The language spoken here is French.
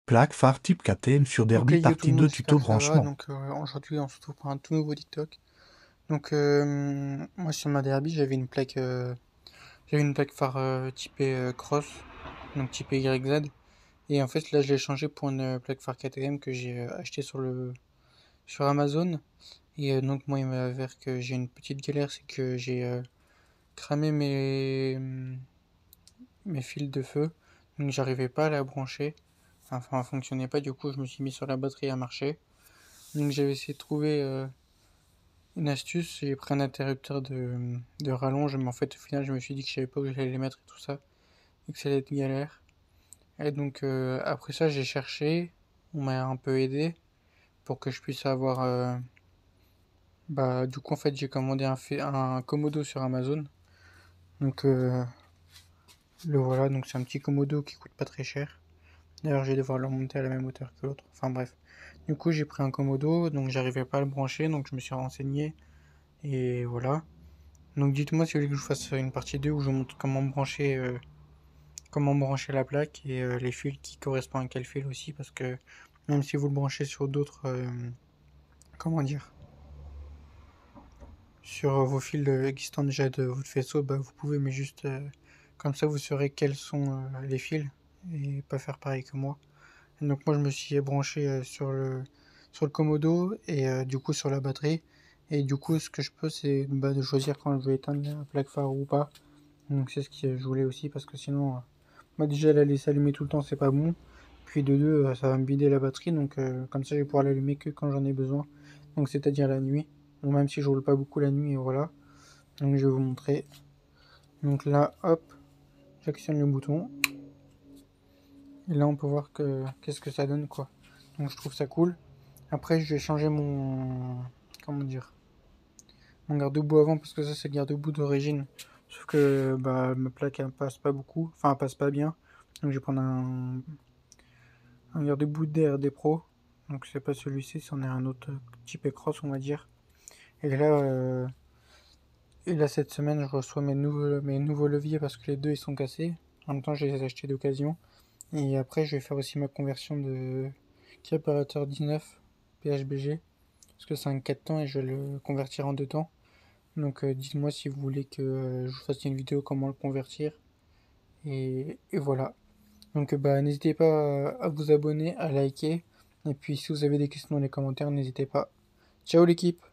Plaque phare type KTM sur Ok Derby, yo tout partie le monde, 2 j'espère tuto que ça va. branchement. Donc aujourd'hui on se retrouve pour un tout nouveau TikTok. Donc moi sur ma Derby j'avais une plaque phare typée Cross, donc typée YZ. Et en fait là je l'ai changé pour une plaque phare KTM que j'ai acheté sur Amazon. Et donc moi il m'avère que j'ai une petite galère, c'est que j'ai cramé mes fils de feu. Donc j'arrivais pas à la brancher. Enfin, elle fonctionnait pas, du coup je me suis mis sur la batterie à marcher. Donc j'avais essayé de trouver une astuce, j'ai pris un interrupteur de rallonge, mais en fait au final je me suis dit que je savais pas où j'allais les mettre et tout ça, et que ça allait être galère. Et donc après ça j'ai cherché, on m'a un peu aidé pour que je puisse avoir... bah du coup en fait j'ai commandé un Komodo sur Amazon. Donc le voilà, donc c'est un petit Komodo qui coûte pas très cher. D'ailleurs je vais devoir le monter à la même hauteur que l'autre, enfin bref. Du coup j'ai pris un Komodo, donc j'arrivais pas à le brancher, donc je me suis renseigné, et voilà. Donc dites-moi si vous voulez que je fasse une partie 2 où je vous montre comment brancher la plaque et les fils qui correspondent à quel fil aussi, parce que même si vous le branchez sur d'autres, comment dire, sur vos fils existants déjà de votre faisceau, bah, vous pouvez, mais juste comme ça vous saurez quels sont les fils et pas faire pareil que moi. Et donc moi je me suis branché sur le Komodo et du coup sur la batterie. Et du coup ce que je peux c'est bah, de choisir quand je veux éteindre la plaque phare ou pas. Donc c'est ce que je voulais aussi parce que sinon, moi déjà la laisser allumer tout le temps c'est pas bon. Puis de deux, ça va me vider la batterie donc comme ça je vais pouvoir l'allumer que quand j'en ai besoin. Donc c'est-à-dire la nuit. Bon, même si je roule pas beaucoup la nuit et voilà. Donc je vais vous montrer. Donc là hop, j'actionne le bouton. Et là on peut voir que qu'est-ce que ça donne quoi. Donc je trouve ça cool. Après je vais changer mon, comment dire, mon garde-boue avant parce que ça c'est le garde-boue d'origine. Sauf que bah, ma plaque elle passe pas beaucoup, enfin elle passe pas bien. Donc je vais prendre un garde-boue DRD Pro. Donc c'est pas celui-ci, c'en est un autre type cross on va dire. Et là, cette semaine je reçois mes nouveaux leviers parce que les deux ils sont cassés. En même temps je les ai achetés d'occasion. Et après je vais faire aussi ma conversion de Caparateur 19 PHBG. Parce que c'est un 4 temps et je vais le convertir en 2 temps. Donc dites-moi si vous voulez que je vous fasse une vidéo comment le convertir. Et voilà. Donc bah n'hésitez pas à vous abonner, à liker. Et puis si vous avez des questions dans les commentaires, n'hésitez pas. Ciao l'équipe!